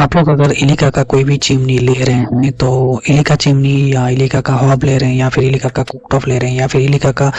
आप लोग अगर इलिका का कोई भी चिमनी ले रहे हैं तो इलिका चिमनी या इलिका का हॉब ले रहे हैं या फिर इलिका का कुकटॉप ले रहे हैं या फिर इलिका का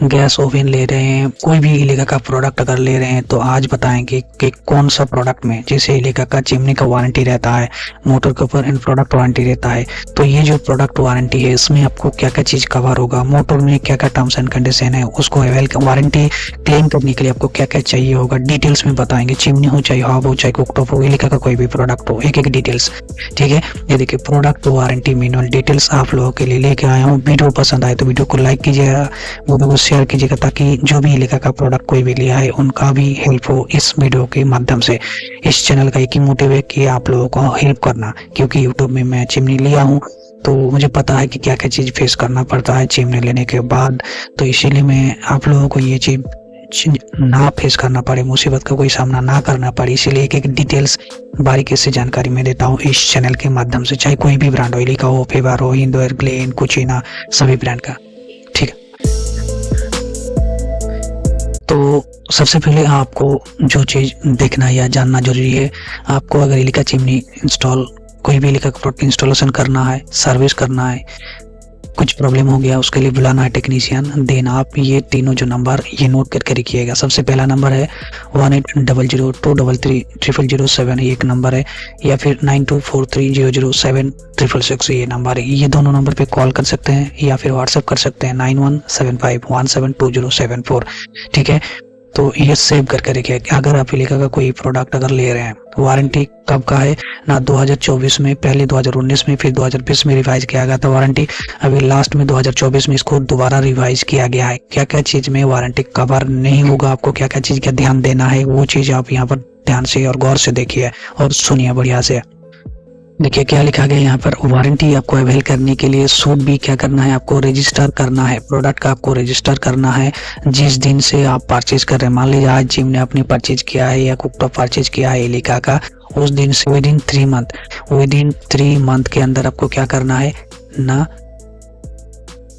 गैस ओवन ले रहे हैं, कोई भी इलिका का प्रोडक्ट अगर ले रहे हैं तो आज बताएंगे कि कौन सा प्रोडक्ट में जैसे इलिका का चिमनी का वारंटी रहता है, मोटर के ऊपर इन प्रोडक्ट वारंटी रहता है, तो ये जो प्रोडक्ट वारंटी है इसमें आपको क्या क्या चीज़ कवर होगा, मोटर में क्या क्या टर्म्स एंड कंडीशन है, उसको वारंटी क्लेम करने के लिए आपको क्या क्या चाहिए होगा, डिटेल्स में बताएंगे। चिमनी हो चाहे हॉब हो चाहे कुकटॉप हो, इलिका का कोई भी प्रोडक्ट हो, एक एक डिटेल्स। ठीक है, ये देखिए प्रोडक्ट वारंटी मैनुअल डिटेल्स आप लोगों के लिए लेके आया हूँ। वीडियो पसंद आए तो वीडियो को लाइक कीजिएगा, वीडियो को शेयर कीजिएगा ताकि जो भी इलिका का प्रोडक्ट कोई भी लिया है उनका भी हेल्प हो इस वीडियो के माध्यम से। इस चैनल का एक ही मोटिव है कि आप लोगों को हेल्प करना, क्योंकि यूट्यूब में मैं चिमनी लिया हूँ तो मुझे पता है कि क्या क्या चीज़ फेस करना पड़ता है चिमनी लेने के बाद, तो इसीलिए मैं आप लोगों को ये चीज़ ना फेस करना पड़े, मुसीबत का कोई सामना ना करना पड़े, इसीलिए एक एक डिटेल्स बारीकी से जानकारी मैं देता हूँ इस चैनल के माध्यम से। चाहे कोई भी ब्रांड हो, इलिका हो, फेवर हो, इंडोर, ग्लेन, कुचिना, सभी ब्रांड का। ठीक है, तो सबसे पहले आपको जो चीज़ देखना या जानना जरूरी है, आपको अगर इलिका चिमनी इंस्टॉल, कोई भी इलिका का प्रोडक्ट इंस्टॉलेशन करना है, सर्विस करना है, कुछ प्रॉब्लम हो गया उसके लिए बुलाना है टेक्नीशियन, देन आप ये तीनों जो नंबर ये नोट करके रखिएगा। सबसे पहला नंबर है 1800233007, ये एक नंबर है, या फिर 9243007666 ये नंबर है। ये दोनों नंबर पे कॉल कर सकते हैं या फिर व्हाट्सएप कर सकते हैं 9175172074। ठीक है, तो ये सेव करके रखिए। अगर आप इलिका का कोई प्रोडक्ट अगर ले रहे हैं, वारंटी कब का है ना, 2024 में, पहले 2019 में, फिर 2020 में रिवाइज किया गया था वारंटी, अभी लास्ट में 2024 में इसको दोबारा रिवाइज किया गया है। क्या क्या चीज़ में वारंटी कवर नहीं होगा, आपको क्या क्या चीज़ का ध्यान देना है, वो चीज़ आप यहाँ पर ध्यान से और गौर से देखिए और सुनिए बढ़िया से। देखिए क्या लिखा गया यहाँ पर, वारंटी आपको अवेल करने के लिए सूट भी क्या करना है, आपको रजिस्टर करना है, प्रोडक्ट का आपको रजिस्टर करना है जिस दिन से आप परचेज कर रहे हैं। मान लीजिए आज जिम ने अपने परचेज किया है या कुकटॉप परचेज किया है इलिका का, उस दिन से विद इन 3 मंथ के अंदर आपको क्या करना है ना,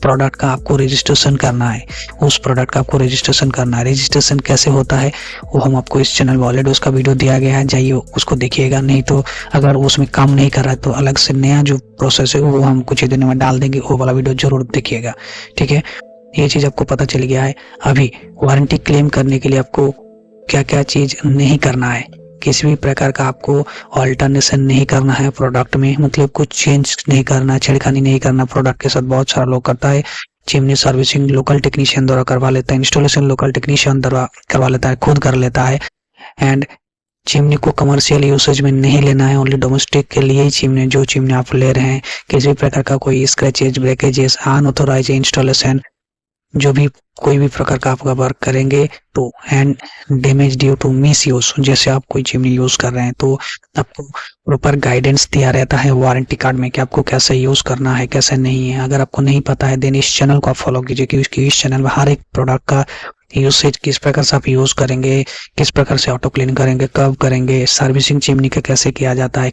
प्रोडक्ट का आपको रजिस्ट्रेशन करना है, उस प्रोडक्ट का आपको रजिस्ट्रेशन करना है। रजिस्ट्रेशन कैसे होता है वो हम आपको इस चैनल में ऑलरेडी उसका वीडियो दिया गया है, जाइए उसको देखिएगा। नहीं तो अगर उसमें काम नहीं कर रहा है तो अलग से नया जो प्रोसेस है वो हम कुछ ही दिनों में डाल देंगे, वो वाला वीडियो जरूर देखिएगा। ठीक है, ये चीज़ आपको पता चल गया है। अभी वारंटी क्लेम करने के लिए आपको क्या क्या चीज़ नहीं करना है, किसी भी प्रकार का आपको ऑल्टरनेशन नहीं करना है प्रोडक्ट में, मतलब कुछ चेंज नहीं करना, छेड़खानी नहीं करना प्रोडक्ट के साथ। बहुत सारा लोग करता है, चिमनी सर्विसिंग लोकल टेक्नीशियन द्वारा करवा लेता है, इंस्टॉलेशन लोकल टेक्नीशियन द्वारा करवा लेता है, खुद कर लेता है। एंड चिमनी को कमर्शियल यूसेज में नहीं लेना है, ओनली डोमेस्टिक के लिए ही चिमनी, जो चिमनी आप ले रहे हैं, किसी भी प्रकार का कोई स्क्रैचेज, ब्रेकेजेस, अनऑथोराइज इंस्टॉलेशन, जो भी कोई भी प्रकार का आपका वर्क करेंगे तो and damage due to misuse, जैसे आप कोई चिमनी यूज कर रहे हैं तो आपको प्रॉपर गाइडेंस दिया रहता है वारंटी कार्ड में कि आपको कैसे यूज करना है कैसे नहीं है। अगर आपको नहीं पता है देन इस चैनल को आप फॉलो कीजिए, क्योंकि इस चैनल में हर एक प्रोडक्ट का यूसेज, किस प्रकार से आप यूज करेंगे, किस प्रकार से ऑटो क्लीन करेंगे, कब करेंगे, सर्विसिंग चिमनी का कैसे किया जाता है,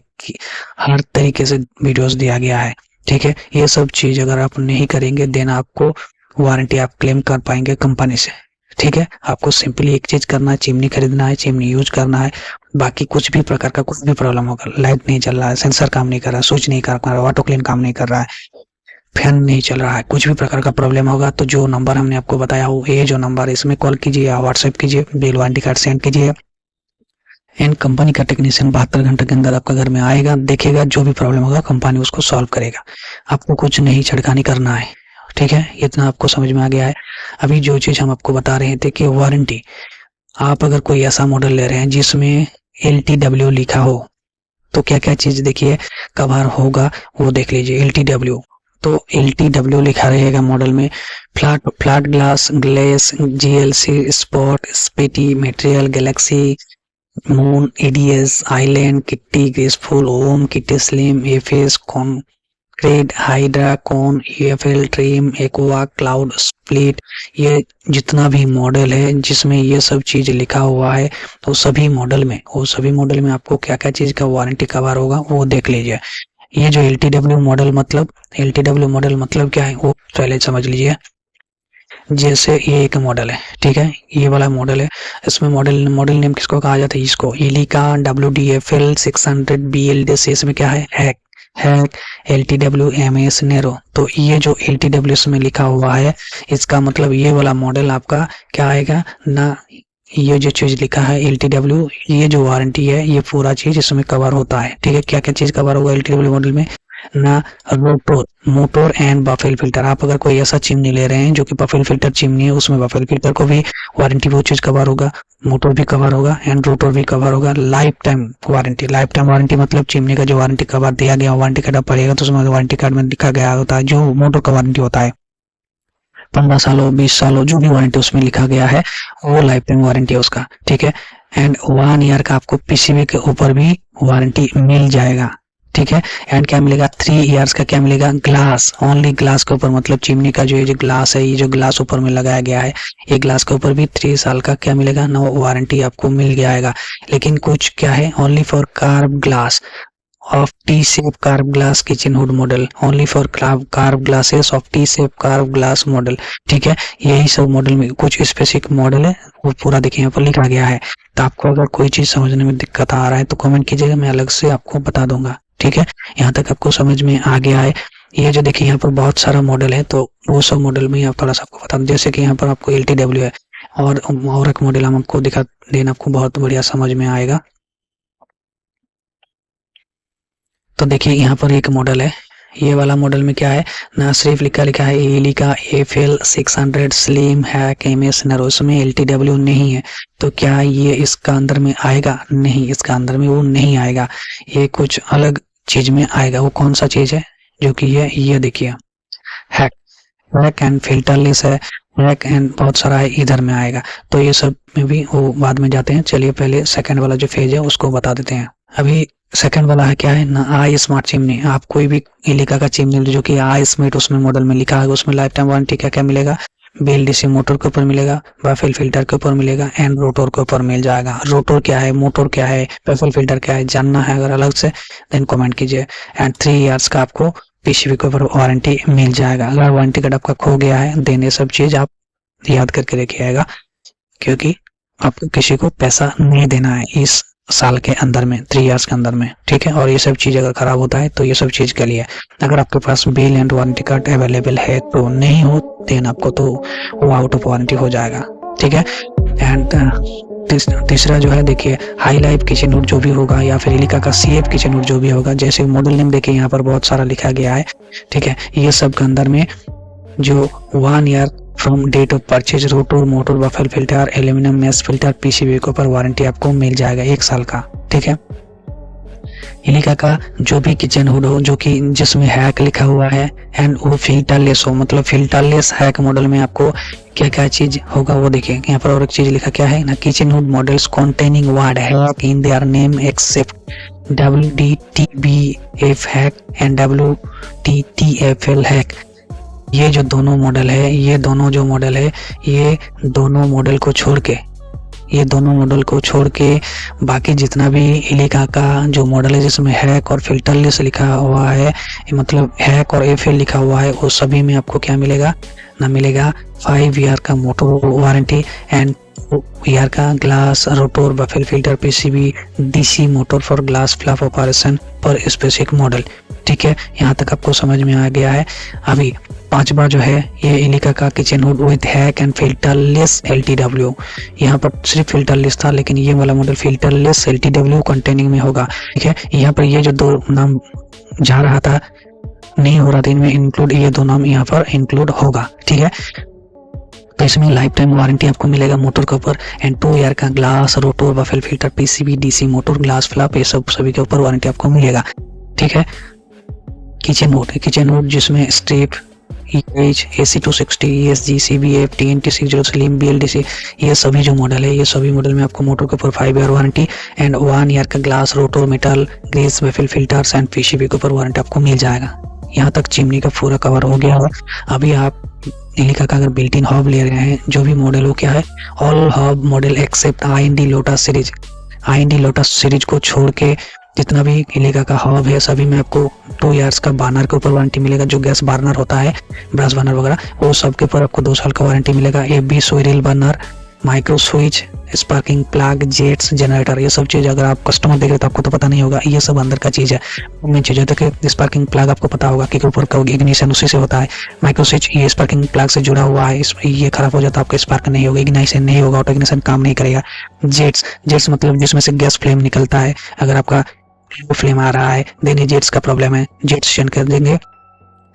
हर तरीके से वीडियोस दिया गया है। ठीक है, ये सब चीज अगर आप नहीं करेंगे देन आपको वारंटी आप क्लेम कर पाएंगे कंपनी से। ठीक है, आपको सिंपली एक चीज करना है, चिमनी खरीदना है, चिमनी यूज करना है, बाकी कुछ भी प्रकार का कुछ भी प्रॉब्लम होगा, लाइट नहीं चल रहा है, सेंसर काम नहीं कर रहा है, स्विच नहीं कर रहा है, ऑटो क्लीन काम नहीं कर रहा है, फैन नहीं चल रहा है, कुछ भी प्रकार का प्रॉब्लम होगा तो जो नंबर हमने आपको बताया हो, ये जो नंबर है इसमें कॉल कीजिए या व्हाट्सएप कीजिए, बिल वारंटी कार्ड सेंड कीजिए एंड कंपनी का टेक्नीशियन 72 घंटे के अंदर आपका घर में आएगा, देखेगा, जो भी प्रॉब्लम होगा कंपनी उसको सॉल्व करेगा। आपको कुछ नहीं छड़खानी करना है। ठीक है, इतना आपको समझ में आ गया है। अभी जो चीज हम आपको बता रहे थे कि वारंटी, आप अगर कोई ऐसा मॉडल ले रहे हैं जिसमें LTW लिखा हो तो क्या क्या चीज देखिए कवर होगा वो देख लीजिए। LTW, तो LTW लिखा रहेगा मॉडल में, फ्लैट ग्लास, ग्लेस, GLC, स्पॉट, स्पेटी, material, Galaxy, Moon, EDS, Island, Kitty, Graceful, Om, Kitty Slim, FS, क्रेड, हाइड्रा, कॉन, EFL, ट्रीम, एक्वा, क्लाउड, स्प्लिट, ये जितना भी मॉडल है जिसमें ये सब चीज लिखा हुआ है तो सभी मॉडल में आपको क्या क्या चीज का वारंटी कवर होगा वो देख लीजिए। ये जो LTW मॉडल मतलब क्या है वो पहले समझ लीजिए। जैसे ये एक मॉडल है, ठीक है, ये वाला मॉडल है। इसमें मॉडल नेम किसको कहा जाता है, इसको इलिका WDFL 600 BLDC। इसमें क्या है, हैक LTW MS नेरो। तो ये जो LTW इसमें लिखा हुआ है, इसका मतलब ये वाला मॉडल आपका क्या आएगा ना, ये जो चीज लिखा है LTW, ये जो वारंटी है, ये पूरा चीज इसमें कवर होता है, ठीक है। क्या क्या चीज कवर होगा LTW मॉडल में ना, rotor, motor and baffle filter. आप अगर कोई ऐसा चिमनी ले रहे हैं जो कि बफेल फिल्टर चिमनी है, उसमें बफेल फिल्टर को भी वारंटी, वो चीज कवर होगा, मोटर भी कवर होगा एंड रोटर भी कवर होगा। लाइफ टाइम वारंटी मतलब चिमनी का जो वारंटी कवर दिया गया, वारंटी कार्ड पड़ेगा तो उसमें वारंटी कार्ड में लिखा गया होता है, जो मोटर का वारंटी होता है 15 सालों 20 सालों जो भी वारंटी उसमें लिखा गया है, वो लाइफ टाइम वारंटी है उसका, ठीक है। एंड 1 ईयर का आपको पीसीबी के ऊपर भी वारंटी मिल जाएगा, ठीक है। एंड क्या मिलेगा, 3 इयर्स का क्या मिलेगा, ग्लास, ओनली ग्लास के ऊपर, मतलब चिमनी का जो ये जो ग्लास है, ये जो ग्लास ऊपर में लगाया गया है, ये ग्लास के ऊपर भी 3 साल का क्या मिलेगा ना, वारंटी आपको मिल जाएगा। लेकिन कुछ क्या है, only for curve glass of T-shape carved glass kitchen hood model, only for carved glasses of T-shape carved glass model, ठीक है। यही सब मॉडल में कुछ स्पेसिफिक मॉडल है, वो पूरा देखिए यहाँ पर लिखा गया है। तो आपको अगर कोई चीज समझने में दिक्कत आ रहा है तो कमेंट कीजिएगा, मैं अलग से आपको बता दूंगा, ठीक है। यहाँ तक आपको समझ में आ गया है। ये जो देखिए यहाँ पर बहुत सारा मॉडल है, तो वो सब मॉडल में आप थोड़ा सा आपको बता दूं। जैसे कि यहाँ पर आपको LTW है, और एक मॉडल हम आपको दिखा देना, आपको बहुत बढ़िया समझ में आएगा। तो देखिए यहाँ पर एक मॉडल है, ये वाला मॉडल में क्या है ना, सिर्फ लिखा है Elika FL 600 slim hack MS नरो। इसमें LTW नहीं है, तो क्या ये इसका अंदर में आएगा, नहीं, इसका अंदर में वो नहीं आएगा, ये कुछ अलग चीज में आएगा। वो कौन सा चीज है, जो कि ये देखिए हैक एंड फिल्टरलेस है, हैक एंड बहुत सारा है, इधर में आएगा। तो ये सब में भी वो बाद में जाते हैं। चलिए पहले सेकंड वाला जो फेज है उसको बता देते हैं। अभी सेकंड वाला है क्या है ना, आई स्मार्ट चिमनी। आप कोई भी एलिका का चिमनी जो कि आई स्मार्ट उसमें मॉडल में लिखा है, उसमें लाइफ टाइम वारंटी क्या क्या मिलेगा, BLDC मोटर के ऊपर मिलेगा, बफेल फिल्टर के ऊपर मिलेगा एंड रोटर के ऊपर मिल जाएगा। रोटर क्या है, मोटर क्या है, बफेल फिल्टर क्या है, जानना है अगर अलग से देन कमेंट कीजिए। एंड 3 इयर्स का आपको पीसीबी के ऊपर वारंटी मिल जाएगा। अगर वारंटी कार्ड आपका खो गया है देन ये सब चीज आप याद करके रखिएगा, क्योंकि आपको किसी को पैसा नहीं देना है इस साल के अंदर में, 3 इयर्स के अंदर में, ठीक है। और ये सब चीज अगर खराब होता है तो ये सब चीज के लिए अगर आपके पास bill and warranty card available है, तो नहीं हो देन आपको तो वो आउट ऑफ वारंटी हो जाएगा, ठीक है। एंड तीसरा जो है देखिए हाई लाइफ किचन हुड जो भी होगा, या फिर एलिका का CF किचन हुड जो भी होगा, जैसे मॉडल नेम देखिए यहाँ पर बहुत सारा लिखा गया है, ठीक है। ये सब के अंदर में जो 1 year from date of purchase, rotor, motor, baffle filter, aluminium mesh filter, PCB के ऊपर वारंटी आपको मिल जाएगा 1 साल का, ठीक है। एलिका का जो भी किचन हुड हो जो कि जिसमें हैक लिखा हुआ है एंड वो फिल्टरलेस हो, मतलब फिल्टरलेस हैक मॉडल में आपको क्या क्या चीज होगा वो देखिए यहाँ पर। और एक चीज लिखा क्या है ना, kitchen hood models containing word HAC in their name except WDTBF HAC and WTTFL HAC. ये जो दोनों मॉडल है, ये दोनों जो मॉडल है, ये दोनों मॉडल को छोड़ के बाकी जितना भी एलिका का जो मॉडल है जिसमें हैक और फिल्टरलेस लिखा हुआ है, मतलब हैक और FL लिखा हुआ है, वो सभी में आपको क्या मिलेगा ना, मिलेगा 5 ईयर का मोटर वारंटी एंड ईयर का glass, rotor, baffle filter, PCB, DC motor for glass flap operation पर स्पेसिफिक मॉडल, ठीक है। यहाँ तक आपको समझ में आ गया है। अभी 5वां जो है ये एलिका का kitchen hood with hack and filterless LTW। यहाँ पर सिर्फ फिल्टरलेस था, लेकिन ये वाला मॉडल फिल्टरलेस LTW कंटेनिंग में होगा, ठीक है। यहाँ पर ये जो 2 नाम जा रहा था नहीं हो रहा था इनमें इंक्लूड, ये 2 नाम यहाँ पर इंक्लूड होगा, ठीक है। तो इसमें लाइफ टाइम वारंटी आपको मिलेगा मोटर के ऊपर एंड 2 ईयर का glass, rotor, baffle filter, PCB, DC motor, glass flap, ये सब सभी के ऊपर वारंटी आपको मिलेगा, ठीक है। किचन हुड जिसमें strip, AC260, ESG, CBF, TNT60 slim, BLDC, ये सभी जो मॉडल है, ये सभी मॉडल में आपको मोटर के ऊपर 5 ईयर वारंटी एंड 1 ईयर का glass, rotor, metal, grease, baffle filters and PCB के ऊपर वारंटी आपको मिल जाएगा। यहाँ तक चिमनी का पूरा कवर हो गया है। अभी आप एलिका का अगर बिल्ट इन हॉब ले रहे हैं, जो भी मॉडल हो क्या है, all hob model except IND Lotus series को छोड़ के जितना भी इलेगा का हब है सभी में आपको 2 ईयर्स का बर्नर के ऊपर वारंटी मिलेगा। जो गैस बर्नर होता है, ब्रास बर्नर वगैरह, वो सब के ऊपर आपको 2 साल का वारंटी मिलेगा। AB सोइरिल burner, micro switch, sparking plug, jets, generator, ये सब चीज़ अगर आप कस्टमर देख रहे तो आपको तो पता नहीं होगा, ये सब अंदर का चीज़ है। मेन चीज़ है कि स्पार्किंग प्लग आपको पता होगा कि ऊपर का इग्निशन उसी से होता है। माइक्रो स्विच ये स्पार्किंग प्लग से जुड़ा हुआ है, ये खराब हो जाता है आपका स्पार्क नहीं होगा, इग्निशन नहीं होगा, ऑटो इग्निशन काम नहीं करेगा। जेट्स मतलब जिसमें से गैस फ्लेम निकलता है, अगर आपका फ्लेम आ रहा है देन ये जेट्स का प्रॉब्लम है, जेट्स चेंज कर देंगे,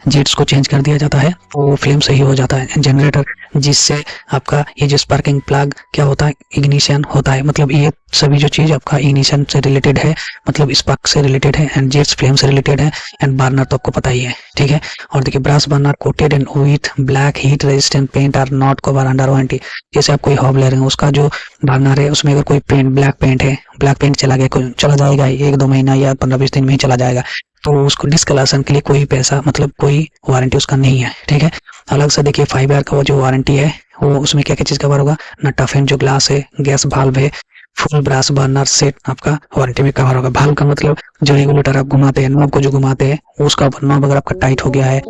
जेट्स को चेंज कर दिया जाता है तो फ्लेम सही हो जाता है। जनरेटर जिससे आपका ये जो स्पार्किंग प्लग क्या होता है, इग्निशन होता है, मतलब ये सभी जो चीज़ आपका इग्निशन से रिलेटेड है, मतलब स्पार्क से रिलेटेड है, एंड जेट्स फ्लेम से रिलेटेड है, एंड बर्नर तो आपको पता ही है, ठीक है। और देखिए brass burner coated and with black heat resistant paint are not cover under warranty. जैसे आप कोई हॉब ले रहे हैं, उसका जो बर्नर है उसमें अगर कोई पेंट ब्लैक पेंट है, ब्लैक पेंट चला गया, चला जाएगा 1-2 महीना या 15-20 दिन में ही चला जाएगा, तो उसको डिस्कलरेशन के लिए कोई पैसा मतलब कोई वारंटी उसका नहीं है, ठीक है। अलग से देखिए 5 ईयर का वो जो वारंटी है वो उसमें क्या क्या चीज़ कवर होगा, नट ऑफ एंड जो ग्लास है, गैस भाल्व है, फुल ब्रास बर्नर सेट आपका वारंटी में कवर होगा। भाल्व का मतलब जो रेगुलेटर आप घुमाते हैं, नॉब को जो घुमाते हैं उसका नॉब अगर आपका टाइट हो गया है,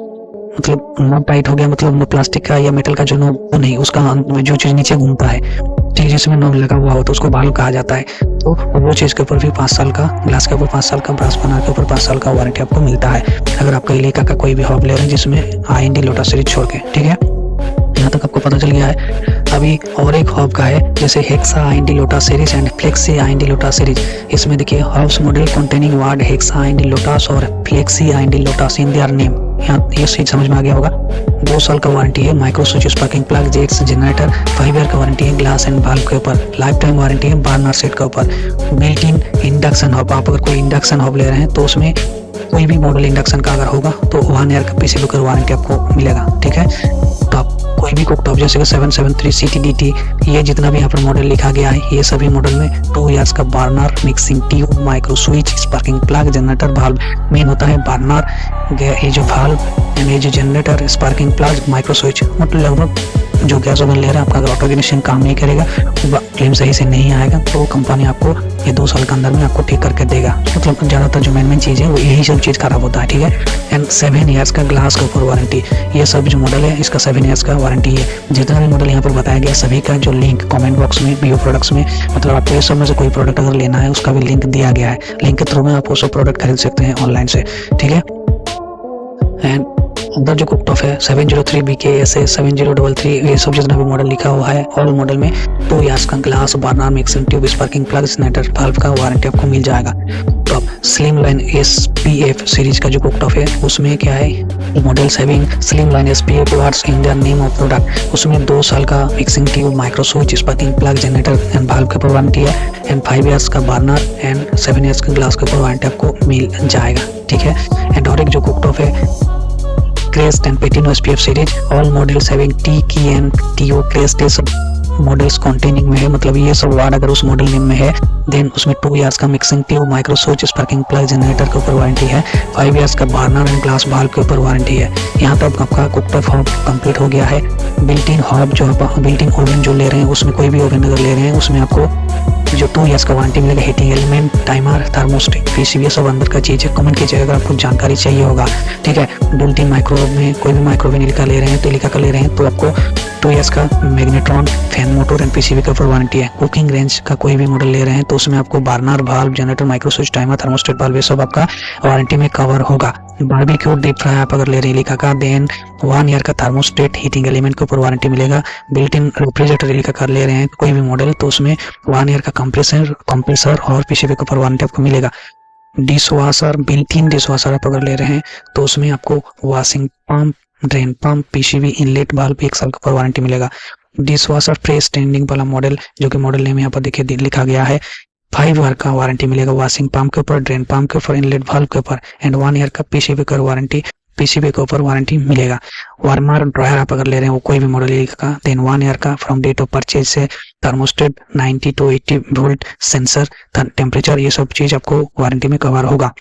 मतलब नॉब टाइट हो गया मतलब प्लास्टिक का या मेटल का जो नॉब वो नहीं, उसका जो चीज़ नीचे घूमता है, ठीक, जिसमें नॉब लगा हुआ हो तो उसको भाल्व कहा जाता है। तो वो चीज़ के ऊपर भी 5 साल का, ग्लास के ऊपर 5 साल का, ब्रास बर्नर के ऊपर 5 साल का वारंटी आपको मिलता है अगर आपका इलेका का कोई भी हॉब ले रहे हैं जिसमें IND लोटस सीरीज छोड़ के, ठीक है। यहाँ तक आपको पता चल गया है। अभी और एक हॉब का है, जैसे Hexa IND Lotus series and Flexi IND Lotus series. इसमें देखिए hobs model containing word Hexa IND Lotus और Flexi IND Lotus in their name, यहाँ ये चीज समझ में आ गया होगा। 2 साल का वारंटी है micro switch, sparking plug, jets, generator. 5 year का वारंटी है ग्लास एंड भाल्व के ऊपर। लाइफ टाइम वारंटी है बर्नर सेट के ऊपर। बिल्ट इन इंडक्शन हॉब, आप अगर कोई इंडक्शन हॉब ले रहे हैं तो उसमें कोई भी मॉडल इंडक्शन का अगर होगा तो 1 ईयर का PCB का वारंटी आपको मिलेगा, ठीक है। तो आप कोई भी कुकटॉप जैसे 773 CTDT, ये जितना भी यहाँ पर मॉडल लिखा गया है ये सभी मॉडल में 2 ईयर्स का burner, mixing tube, micro switch, sparking plug, generator, valve. Main होता है बर्नर, ये जो भाल्व, ये जो generator, sparking plug, micro switch, मतलब लगभग जो गैस ओवन ले रहे हैं आपका अगर ऑटो इग्निशन काम नहीं करेगा, फ्लेम सही से नहीं आएगा, तो कंपनी आपको ये 2 साल के अंदर में आपको ठीक करके देगा। मतलब ज़्यादातर जो मेन चीज़ है वो यही सब चीज़ खराब होता है, ठीक है। एंड 7 ईयर्स का ग्लास के ऊपर वारंटी, ये सब जो मॉडल है इसका 7 ईयर्स का वारंटी है। जितना भी मॉडल यहाँ पर बताया गया सभी का जो लिंक कमेंट बॉक्स में, बीओ प्रोडक्ट्स में, मतलब आपको ये सब में से कोई प्रोडक्ट अगर लेना है उसका भी लिंक दिया गया है। लिंक के थ्रू में आप वो सब प्रोडक्ट खरीद सकते हैं ऑनलाइन से, ठीक है। एंड अंदर जो कुकटॉप है 703 BKSA 7033, ये सब जितना भी मॉडल लिखा हुआ है ऑल मॉडल में 2 ईयर्स का glass, burner, mixing tube, sparking plug, generator, valve का वारंटी आपको मिल जाएगा। तो अब स्लिम लाइन SPF सीरीज का जो कुकटॉप है उसमें क्या है, model saving slim line SPF words in the name of product. उसमें 2 साल का mixing tube, micro switch, sparking plug, generator and valve के ऊपर वारंटी है। एंड 5 ईयर्स का बर्नर एंड 7 ईयर्स का ग्लास के ऊपर वारंटी आपको मिल जाएगा, ठीक है। एंड और एक जो कुकटॉप है क्रेस्ट एंड पेटिनो SPF series, all models having T की एंड TO क्रेस्ट, ये सब मॉडल्स कंटेनिंग में है, मतलब ये सब वर्ड अगर उस मॉडल नेम में है देन उसमें 2 ईयर्स का mixing tube, micro switch, sparking plug, generator के ऊपर वारंटी है। 5 ईयर्स का बर्नर एंड ग्लास भाल्व के ऊपर वारंटी है। यहाँ तक आपका कुकटॉप हॉब कंप्लीट हो गया है। बिल्ट इन हॉब जो आप बिल्ट इन ओवन जो ले रहे हैं उसमें कोई भी ओवन अगर ले रहे हैं उसमें आपको जो 2 ईयर्स का वारंटी मिलेगा। Heating element, timer, thermostat, PCB सब अंदर का चीज़ है। कमेंट कीजिएगा अगर आपको जानकारी चाहिए होगा, ठीक है। बिल्ट इन माइक्रोवेव में कोई भी माइक्रोवेव इलिका ले रहे हैं तो इलिका का ले रहे हैं तो आपको 2 ईयर्स का magnetron, fan motor and PCB के ऊपर वारंटी है। कुकिंग रेंज का कोई भी मॉडल ले रहे हैं तो उसमें आपको burner, valve, generator, micro switch, timer, thermostat, valve ये सब आपका वारंटी में कवर होगा। बारबेक्यू डीप फ्राई आप अगर ले रहे हैं इलिका का देन 1 ईयर का थर्मोस्टेट, हीटिंग एलिमेंट के ऊपर वारंटी मिलेगा। बिल्ट इन रेफ्रिजरेटर इलिका का ले रहे हैं कोई भी मॉडल तो उसमें 1 ईयर का कंप्रेसर और PCB के ऊपर वारंटी आपको मिलेगा। Dish washer, built in dish washer आप अगर ले रहे हैं तो उसमें आपको washing pump, drain pump, PCB, inlet, valve 1 साल के ऊपर वारंटी मिलेगा। डिश वॉशर फ्री स्टैंडिंग वाला मॉडल जो कि मॉडल नेम यहाँ पर देखिए लिखा गया है, 5 ईयर का वारंटी मिलेगा वॉशिंग पंप के ऊपर, ड्रेन पंप के ऊपर, इनलेट वाल्व के ऊपर। एंड 1 ईयर का PCB का वारंटी, PCB के ऊपर वारंटी मिलेगा। वार्मर ड्रायर आप अगर ले रहे हैं वो कोई भी मॉडल का देन 1 ईयर का फ्रॉम डेट ऑफ परचेज से। Thermostat 90 to 80 volt sensor, temperature, ये सब चीज आपको वारंटी में कवर होगा।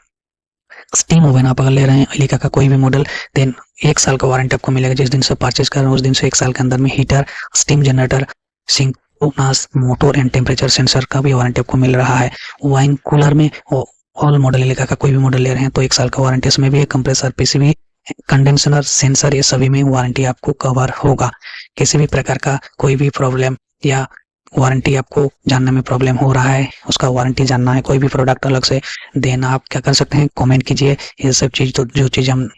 स्टीम ओवन आप अगर ले रहे हैं इलिका का कोई भी मॉडल देन 1 साल का वारंटी आपको मिलेगा। जिस दिन से परचेज कर रहे हैं उस दिन से 1 साल के अंदर में heater, steam generator, synchronous motor and temperature sensor का भी वारंटी आपको मिल रहा है। वाइन कूलर में ऑल मॉडल एलिका का कोई भी मॉडल ले रहे हैं तो 1 साल का वारंटी इसमें भी है। कंप्रेसर, पीसीबी, कंडेंसर, सेंसर, ये सभी में वारंटी आपको कवर होगा। किसी भी प्रकार का कोई भी प्रॉब्लम या वारंटी आपको जानने में प्रॉब्लम हो रहा है, उसका वारंटी जानना है, कोई भी प्रोडक्ट अलग से देना, आप क्या कर सकते हैं, कमेंट कीजिए। ये सब चीज तो जो चीज हम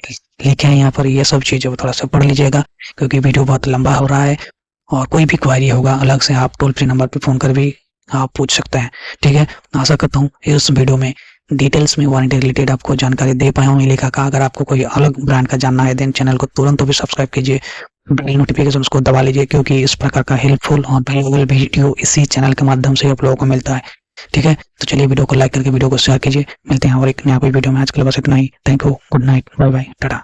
लिखे हैं यहाँ पर, ये सब चीजें थोड़ा सा पढ़ लीजिएगा क्योंकि वीडियो बहुत लंबा हो रहा है। और कोई भी क्वारी होगा अलग से आप टोल फ्री नंबर पे फोन कर भी आप पूछ सकते हैं। ठीक है, आशा करता हूँ इस वीडियो में डिटेल्स में वारंटी रिलेटेड आपको जानकारी दे पाया हूँ एलिका का। अगर आपको कोई अलग ब्रांड का जानना है देन चैनल को तुरंत भी सब्सक्राइब कीजिए, बेल नोटिफिकेशन उसको दबा लीजिए क्योंकि इस प्रकार का हेल्पफुल और वैल्यूएबल वीडियो इसी चैनल के माध्यम से आप लोगों को मिलता है। ठीक है, तो चलिए वीडियो को लाइक करके वीडियो को शेयर कीजिए। मिलते हैं और एक नया कोई वीडियो में। आज के लिए बस इतना ही। Thank you, good night, bye bye, Tata.